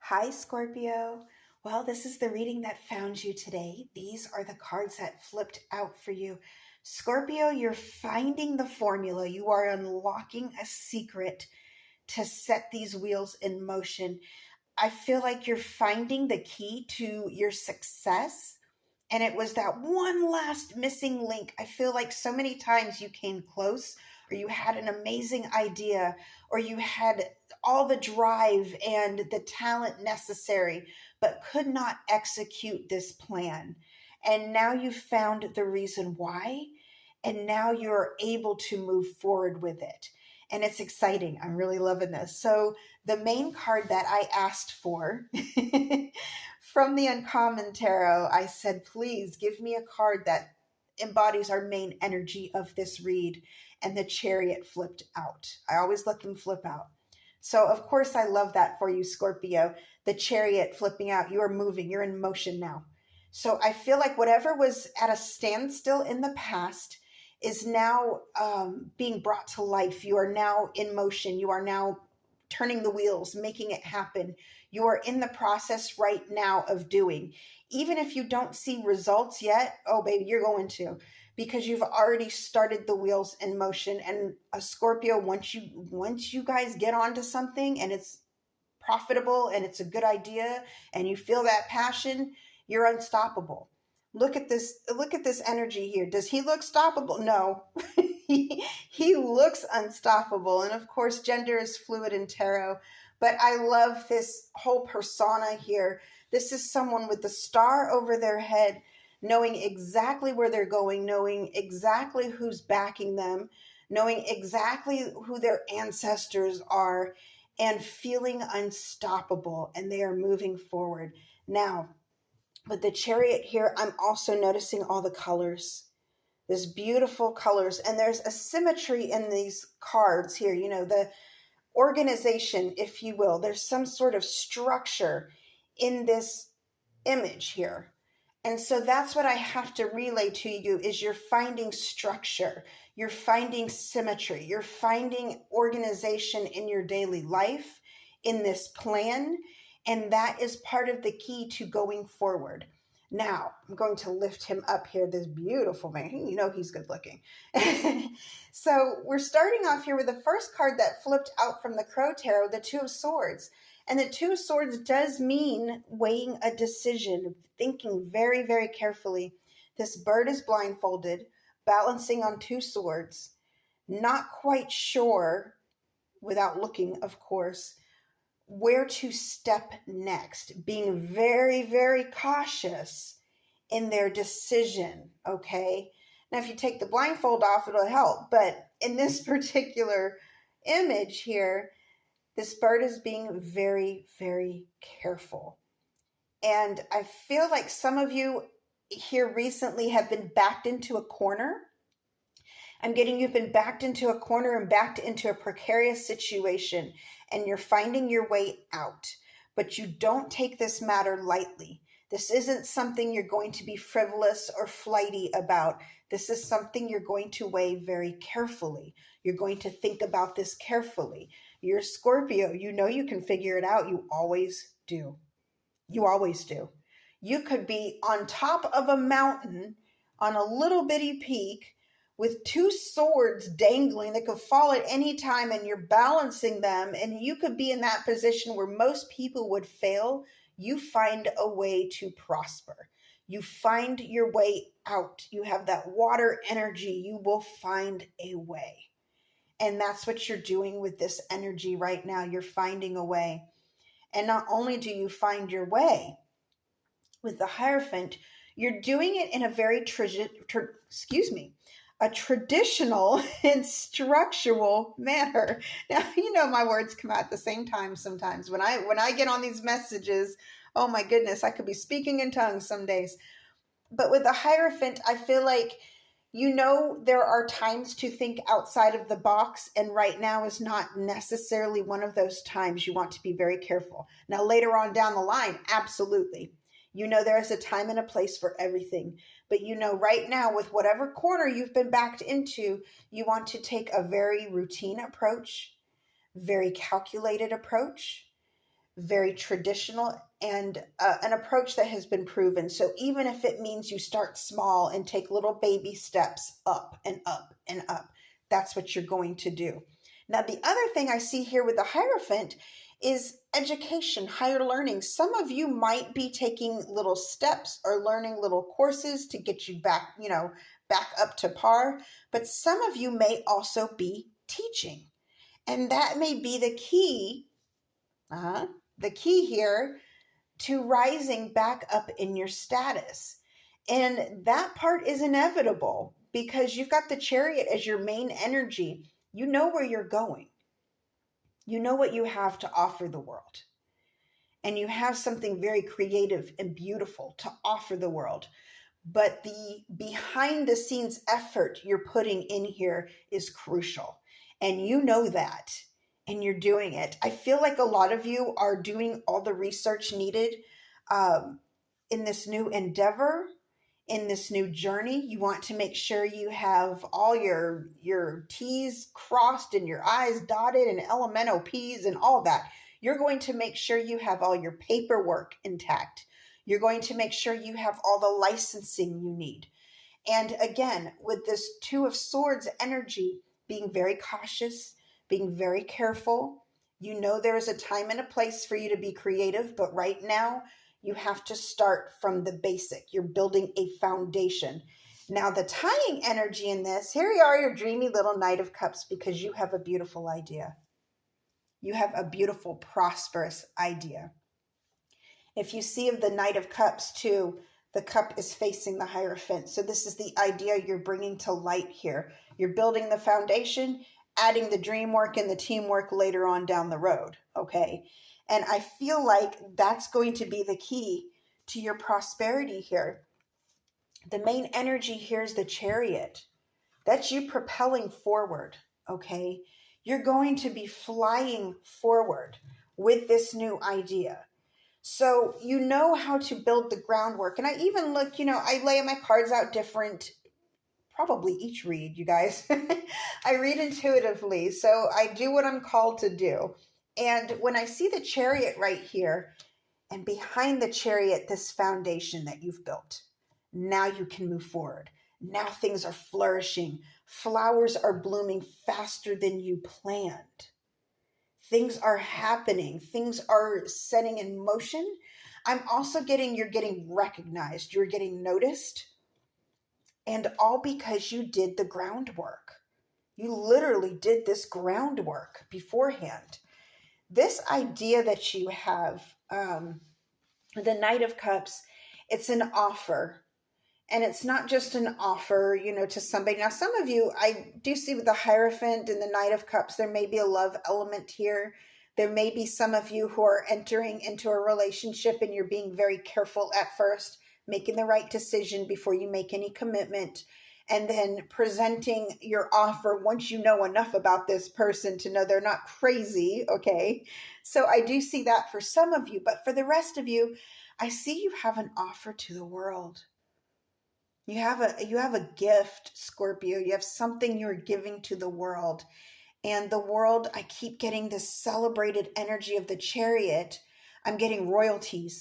Hi, Scorpio. Well, this is the reading that found you today. These are the cards that flipped out for you. Scorpio, you're finding the formula. You are unlocking a secret to set these wheels in motion. I feel like you're finding the key to your success. And it was that one last missing link. I feel like so many times you came close, or you had an amazing idea, or you had all the drive and the talent necessary, but could not execute this plan. And now you've found the reason why, and now you're able to move forward with it. And it's exciting. I'm really loving this. So, the main card that I asked for from the Uncommon Tarot, I said, please give me a card that embodies our main energy of this read. And the Chariot flipped out. I always let them flip out. So, of course, I love that for you, Scorpio. The Chariot flipping out. You are moving, you're in motion now. So, I feel like whatever was at a standstill in the past is now being brought to life. You are now in motion. You are now turning the wheels, making it happen. You are in the process right now of doing. Even if you don't see results yet, oh baby, you're going to, because you've already started the wheels in motion. And a Scorpio, once you guys get onto something and it's profitable and it's a good idea and you feel that passion, you're unstoppable. Look at this energy here. Does he look stoppable? No. he looks unstoppable. And of course, gender is fluid in tarot, but I love this whole persona here. This is someone with the star over their head, knowing exactly where they're going, knowing exactly who's backing them, knowing exactly who their ancestors are, and feeling unstoppable, and they are moving forward. Now, with the Chariot here, I'm also noticing all the colors. There's beautiful colors, and there's a symmetry in these cards here. You know, the organization, if you will. There's some sort of structure in this image here. And so that's what I have to relay to you is you're finding structure, you're finding symmetry, you're finding organization in your daily life, in this plan, and that is part of the key to going forward. Now, I'm going to lift him up here, this beautiful man. You know he's good looking. So we're starting off here with the first card that flipped out from the Crow Tarot, the Two of Swords. And the Two of Swords does mean weighing a decision, thinking very, very carefully. This bird is blindfolded, balancing on two swords, not quite sure, without looking, of course, where to step next, being very, very cautious in their decision, okay? Now, if you take the blindfold off, it'll help. But in this particular image here, this bird is being very, very careful. And I feel like some of you here recently have been backed into a corner. I'm getting you've been backed into a corner and backed into a precarious situation, and you're finding your way out. But you don't take this matter lightly. This isn't something you're going to be frivolous or flighty about. This is something you're going to weigh very carefully. You're going to think about this carefully. You're Scorpio. You know you can figure it out. You always do. You always do. You could be on top of a mountain on a little bitty peak with two swords dangling that could fall at any time, and you're balancing them, and you could be in that position where most people would fail. You find a way to prosper. You find your way out. You have that water energy. You will find a way. And that's what you're doing with this energy right now. You're finding a way. And not only do you find your way with the Hierophant, you're doing it in a very a traditional and structural manner. Now, you know my words come out at the same time sometimes. When I get on these messages, oh my goodness, I could be speaking in tongues some days. But with the Hierophant, I feel like, you know, there are times to think outside of the box, and right now is not necessarily one of those times. You want to be very careful. Now, later on down the line, absolutely. You know, there is a time and a place for everything. But you know, right now, with whatever corner you've been backed into, you want to take a very routine approach, very calculated approach, very traditional, and an approach that has been proven. So even if it means you start small and take little baby steps up and up and up, that's what you're going to do. Now, the other thing I see here with the Hierophant is education, higher learning. Some of you might be taking little steps or learning little courses to get you back, back up to par, but some of you may also be teaching. And that may be the key here to rising back up in your status. And that part is inevitable because you've got the Chariot as your main energy. You know where you're going. You know what you have to offer the world. And you have something very creative and beautiful to offer the world. But the behind the scenes effort you're putting in here is crucial. And you know that. And you're doing it. I feel like a lot of you are doing all the research needed in this new endeavor, in this new journey. You want to make sure you have all your T's crossed and your I's dotted and elemental P's and all that. You're going to make sure you have all your paperwork intact. You're going to make sure you have all the licensing you need. And again, with this Two of Swords energy, being very cautious, being very careful. You know there is a time and a place for you to be creative, but right now you have to start from the basic. You're building a foundation. Now the tying energy in this, here you are, your dreamy little Knight of Cups, because you have a beautiful idea. You have a beautiful, prosperous idea. If you see of the Knight of Cups too, the cup is facing the Hierophant. So this is the idea you're bringing to light here. You're building the foundation, adding the dream work and the teamwork later on down the road, okay? And I feel like that's going to be the key to your prosperity here. The main energy here is the Chariot. That's you propelling forward, okay? You're going to be flying forward with this new idea. So you know how to build the groundwork. And I even look, I lay my cards out different, probably each read, you guys. I read intuitively, so I do what I'm called to do. And when I see the Chariot right here, and behind the Chariot, this foundation that you've built, now you can move forward. Now things are flourishing. Flowers are blooming faster than you planned. Things are happening. Things are setting in motion. I'm also you're getting recognized. You're getting noticed. And all because you did the groundwork. You literally did this groundwork beforehand. This idea that you have, the Knight of Cups, it's an offer. And it's not just an offer, to somebody. Now, some of you, I do see with the Hierophant and the Knight of Cups, there may be a love element here. There may be some of you who are entering into a relationship and you're being very careful at first, making the right decision before you make any commitment, and then presenting your offer once you know enough about this person to know they're not crazy, okay? So I do see that for some of you, but for the rest of you, I see you have an offer to the world. You have a gift, Scorpio. You have something you're giving to the world. And the world, I keep getting this celebrated energy of the Chariot. I'm getting royalty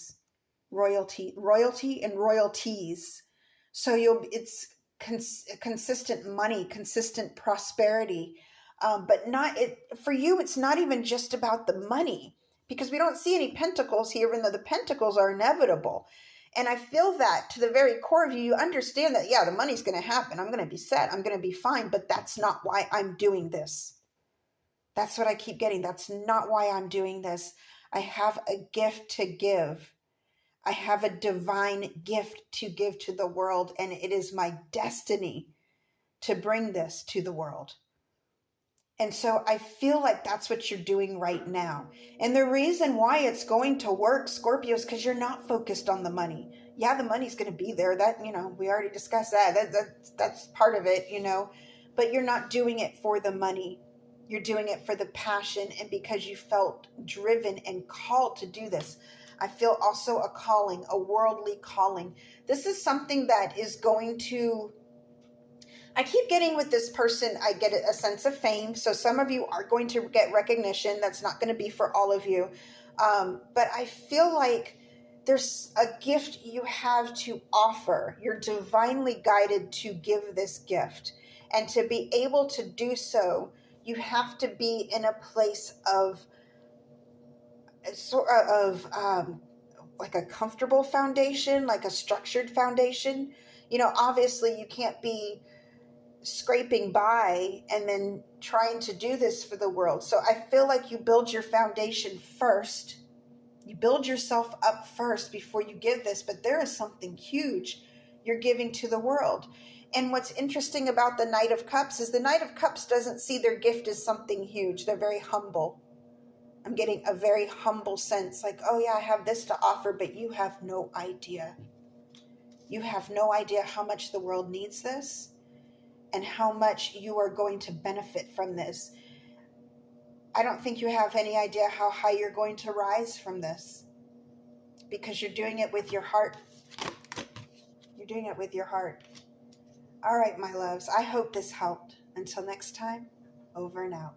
and royalties. So it's consistent money, consistent prosperity. But for you, it's not even just about the money, because we don't see any pentacles here, even though the pentacles are inevitable. And I feel that to the very core of you, you understand that, yeah, the money's going to happen. I'm going to be set. I'm going to be fine. But that's not why I'm doing this. That's what I keep getting. That's not why I'm doing this. I have a gift to give. I have a divine gift to give to the world. And it is my destiny to bring this to the world. And so I feel like that's what you're doing right now. And the reason why it's going to work, Scorpio, is because you're not focused on the money. Yeah, the money's going to be there. That, we already discussed that. That's part of it, But you're not doing it for the money. You're doing it for the passion and because you felt driven and called to do this. I feel also a calling, a worldly calling. This is something that is going to... I keep getting with this person, I get a sense of fame. So some of you are going to get recognition. That's not going to be for all of you. But I feel like there's a gift you have to offer. You're divinely guided to give this gift. And to be able to do so, you have to be in a place of like a comfortable foundation, like a structured foundation. Obviously you can't be scraping by and then trying to do this for the world. So I feel like you build your foundation first. You build yourself up first before you give this, but there is something huge you're giving to the world. And what's interesting about the Knight of Cups is the Knight of Cups doesn't see their gift as something huge. They're very humble. I'm getting a very humble sense, like, oh yeah, I have this to offer, but you have no idea. You have no idea how much the world needs this and how much you are going to benefit from this. I don't think you have any idea how high you're going to rise from this, because you're doing it with your heart. You're doing it with your heart. All right, my loves, I hope this helped. Until next time, over and out.